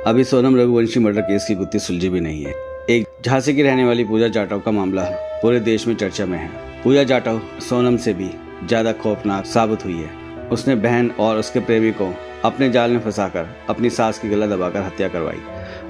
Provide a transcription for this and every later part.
अभी Sonam Raghuvanshi murder case की गुत्थी सुलझी भी नहीं है। एक झांसी की रहने वाली पूजा जाटव का मामला पूरे देश में चर्चा में है। पूजा जाटव सोनम से भी ज्यादा खौफनाक साबित हुई है। उसने बहन और उसके प्रेमी को अपने जाल में फंसाकर अपनी सास की गला दबाकर हत्या करवाई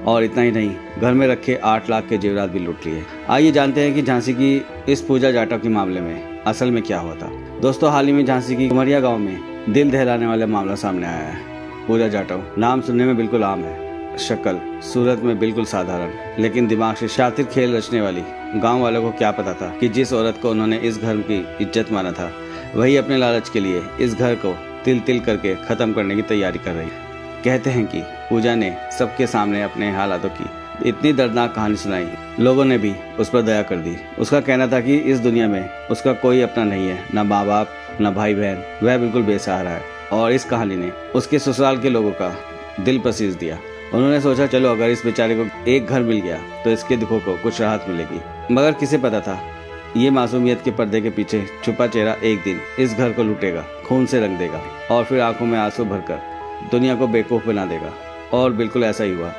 और इतना ही नहीं, घर में रखे 8 लाख के जेवरात भी लूट लिए। आइए जानते हैं कि झांसी की इस पूजा जाटव के मामले में असल में क्या हुआ था। दोस्तों, हाल ही में झांसी की कुमरिया गांव में दिल दहलाने वाला मामला सामने आया है। पूजा जाटव नाम सुनने में बिल्कुल आम है, शक्ल सूरत में बिल्कुल साधारण, लेकिन दिमाग से शातिर खेल रचने वाली। गांव वालों को क्या पता था कि जिस औरत को उन्होंने इस घर की इज्जत माना था, वही अपने लालच के लिए इस घर को तिल तिल करके खत्म करने की तैयारी कर रही। कहते हैं कि पूजा ने सबके सामने अपने हालातों की इतनी दर्दनाक कहानी सुनाई, लोगों ने भी उस पर दया कर दी। उसका कहना था कि इस दुनिया में उसका कोई अपना नहीं है, न माँ बाप, न भाई बहन, वह बिल्कुल बेसहारा है। और इस कहानी ने उसके ससुराल के लोगों का दिल पसीज दिया। उन्होंने सोचा, चलो अगर इस बेचारे को एक घर मिल गया तो इसके दुखों को कुछ राहत मिलेगी। मगर किसे पता था ये मासूमियत के पर्दे के पीछे छुपा चेहरा एक दिन इस घर को लूटेगा, खून से रंग देगा और फिर आंखों में आंसू भरकर दुनिया को बेवकूफ बना देगा। और बिल्कुल ऐसा ही हुआ।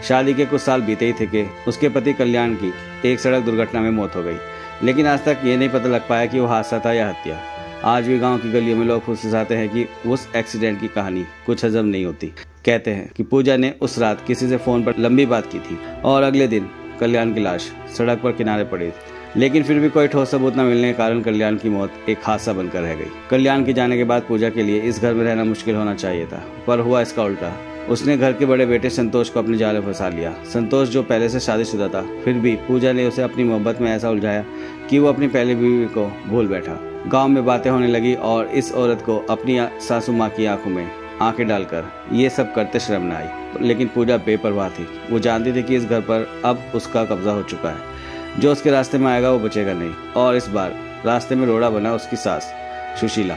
शादी के कुछ साल बीते ही थे कि उसके पति कल्याण की एक सड़क दुर्घटना में मौत हो गई, लेकिन आज तक ये नहीं पता लग पाया कि वो हादसा था या हत्या। आज भी गांव की गलियों में लोग फुसफुसाते हैं कि उस एक्सीडेंट की कहानी कुछ हजम नहीं होती। कहते हैं कि पूजा ने उस रात किसी से फोन पर लंबी बात की थी और अगले दिन कल्याण की लाश सड़क पर किनारे पड़ी, लेकिन फिर भी कोई ठोस सबूत न मिलने के कारण कल्याण की मौत एक हादसा बनकर रह गई। कल्याण के जाने के बाद पूजा के लिए इस घर में रहना मुश्किल होना चाहिए था, पर हुआ इसका उल्टा। उसने घर के बड़े बेटे संतोष को अपने जाल में फंसा लिया। संतोष जो पहले से शादीशुदा था, फिर भी पूजा ने उसे अपनी मोहब्बत में ऐसा उलझाया कि वो अपनी पहली बीवी को भूल बैठा। गांव में बातें होने लगी और इस औरत को अपनी सासू माँ की आंखों में आंखें डालकर ये सब करते शर्म न आई। लेकिन पूजा बेपरवाह थी। वो जानती थी कि इस घर पर अब उसका कब्जा हो चुका है। जो उसके रास्ते में आएगा वो बचेगा नहीं। और इस बार रास्ते में रोड़ा बना उसकी सास सुशीला।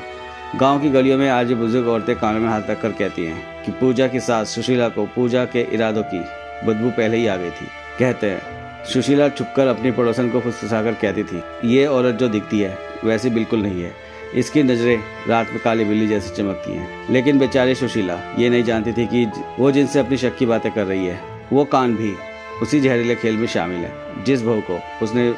गांव की गलियों में आज बुजुर्ग औरतें कानों में हाथ रखकर कहती हैं कि पूजा की सास सुशीला को पूजा के इरादों की बदबू पहले ही आ गई थी। कहते हैं सुशीला छुपकर अपनी पड़ोसन को फुसफुसाकर कहती थी, ये औरत जो दिखती है वैसी बिल्कुल नहीं है, इसकी नजरें रात में काली बिल्ली जैसी चमकती हैं। लेकिन बेचारी सुशीला ये नहीं जानती थी कि वो जिनसे अपनी शक की बातें कर रही है, वो कान भी उसी जहरीले खेल में शामिल है। जिस बहू को उसने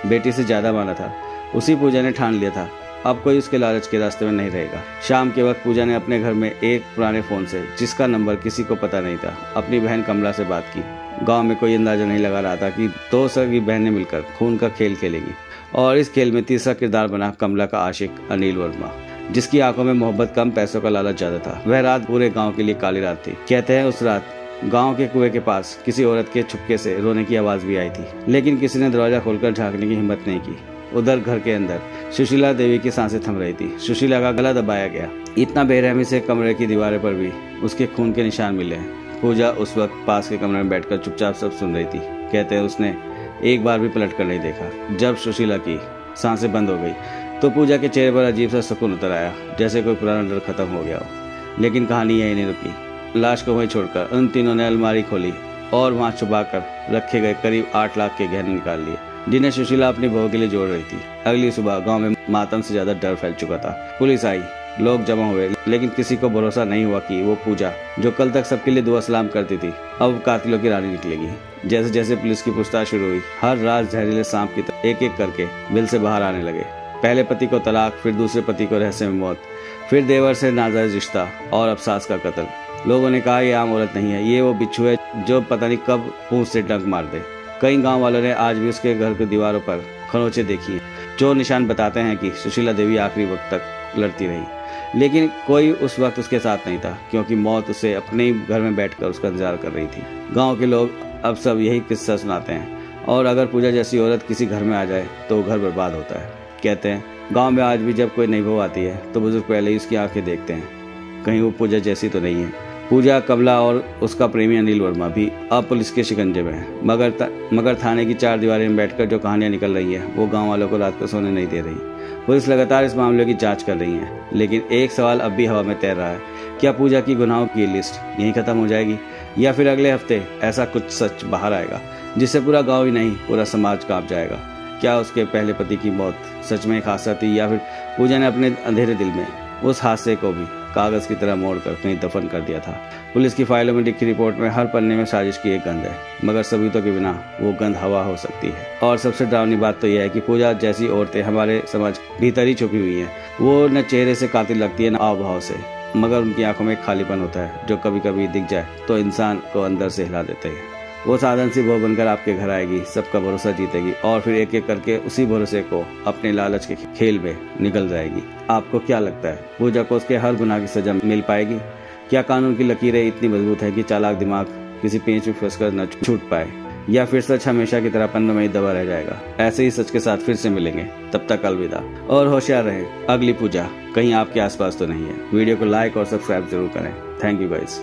बेटी से ज्यादा माना था, उसी पूजा ने ठान लिया था अब कोई उसके लालच के रास्ते में नहीं रहेगा। शाम के वक्त पूजा ने अपने घर में एक पुराने फोन से, जिसका नंबर किसी को पता नहीं था, अपनी बहन कमला से बात की। गांव में कोई अंदाजा नहीं लगा रहा था कि 2 सगी बहनें मिलकर खून का खेल खेलेंगी। और इस खेल में तीसरा किरदार बना कमला का आशिक अनिल वर्मा, जिसकी आंखों में मोहब्बत कम, पैसों का लालच ज्यादा था। वह रात पूरे गाँव के लिए काली रात थी। कहते हैं उस रात गांव के कुएं के पास किसी औरत के छुपके से रोने की आवाज भी आई थी, लेकिन किसी ने दरवाजा खोलकर झांकने की हिम्मत नहीं की। उधर घर के अंदर सुशीला देवी की सांसें थम रही थी। सुशीला का गला दबाया गया। इतना बेरहमी से कमरे की दीवारों पर भी उसके खून के निशान मिले हैं। पूजा उस वक्त पास के कमरे में बैठकर चुपचाप सब सुन रही थी। कहते हैं उसने एक बार भी पलट कर नहीं देखा। जब सुशीला की सांसें बंद हो गई तो पूजा के चेहरे पर अजीब सा सुकून उतर आया, जैसे कोई पुराना डर खत्म हो गया हो। लेकिन कहानी यही नहीं रुकी। लाश को वहीं छोड़कर उन तीनों ने अलमारी खोली और वहां छुपाकर रखे गए करीब 8 लाख के गहने निकाल लिए, जिन्हें सुशीला अपनी बहू के लिए जोड़ रही थी। अगली सुबह गांव में मातम से ज्यादा डर फैल चुका था। पुलिस आई, लोग जमा हुए, लेकिन किसी को भरोसा नहीं हुआ कि वो पूजा, जो कल तक सबके लिए दुआ सलाम करती थी, अब कातिलों की रानी निकलेगी। जैसे जैसे पुलिस की पूछताछ शुरू हुई, हर रात जहरीले सांप की तरह एक एक करके बिल से बाहर आने लगे। पहले पति को तलाक, फिर दूसरे पति को रहस्य में मौत, फिर देवर से नाजायज रिश्ता और अब सास का कत्ल। लोगों ने कहा ये आम औरत नहीं है, ये वो बिच्छू है जो पता नहीं कब पूंछ से डंक मार दे। कई गांव वालों ने आज भी उसके घर की दीवारों पर खरोंचे देखी हैं, जो निशान बताते हैं कि सुशीला देवी आखिरी वक्त तक लड़ती रही। लेकिन कोई उस वक्त उसके साथ नहीं था, क्योंकि मौत उसे अपने ही घर में बैठकर उसका इंतजार कर रही थी। गांव के लोग अब सब यही किस्सा सुनाते हैं, और अगर पूजा जैसी औरत किसी घर में आ जाए तो घर बर्बाद होता है। कहते हैं गांव में आज भी जब कोई नई बहू आती है तो बुजुर्ग पहले ही उसकी आंखें देखते हैं, कहीं वो पूजा जैसी तो नहीं है। पूजा, कमला और उसका प्रेमी अनिल वर्मा भी अब पुलिस के शिकंजे में है। मगर थाने की 4 दीवारें में बैठकर जो कहानियां निकल रही है, वो गांव वालों को रात को सोने नहीं दे रही। पुलिस लगातार इस मामले की जांच कर रही है, लेकिन एक सवाल अब भी हवा में तैर रहा है, क्या पूजा की गुनाहों की लिस्ट यहीं खत्म हो जाएगी, या फिर अगले हफ्ते ऐसा कुछ सच बाहर आएगा जिससे पूरा गाँव ही नहीं पूरा समाज कांप जाएगा। क्या उसके पहले पति की मौत सच में एक हादसा थी, या फिर पूजा ने अपने अंधेरे दिल में उस हादसे को भी कागज की तरह मोड़कर कहीं दफन कर दिया था। पुलिस की फाइलों में लिखी रिपोर्ट में हर पन्ने में साजिश की एक गंध है, मगर सबूतों के बिना वो गंध हवा हो सकती है। और सबसे डरावनी बात तो यह है कि पूजा जैसी औरतें हमारे समाज भीतर ही छुपी हुई हैं। वो न चेहरे से कातिल लगती है न हाव भाव से, मगर उनकी आंखों में एक खालीपन होता है जो कभी कभी दिख जाए तो इंसान को अंदर से हिला देते हैं। वो साधन सी बहू बनकर आपके घर आएगी, सबका भरोसा जीतेगी और फिर एक एक करके उसी भरोसे को अपने लालच के खेल में निकल जाएगी। आपको क्या लगता है, पूजा को उसके हर गुनाह की सजा मिल पाएगी? क्या कानून की लकीरें इतनी मजबूत है कि चालाक दिमाग किसी पेंच में फंसकर न छूट पाए, या फिर सच हमेशा की तरह पन्नों में ही दबा रह जाएगा? ऐसे ही सच के साथ फिर से मिलेंगे, तब तक अलविदा। और होशियार रहें, अगली पूजा कहीं आपके आसपास तो नहीं है। वीडियो को लाइक और सब्सक्राइब जरूर करें। Thank you guys.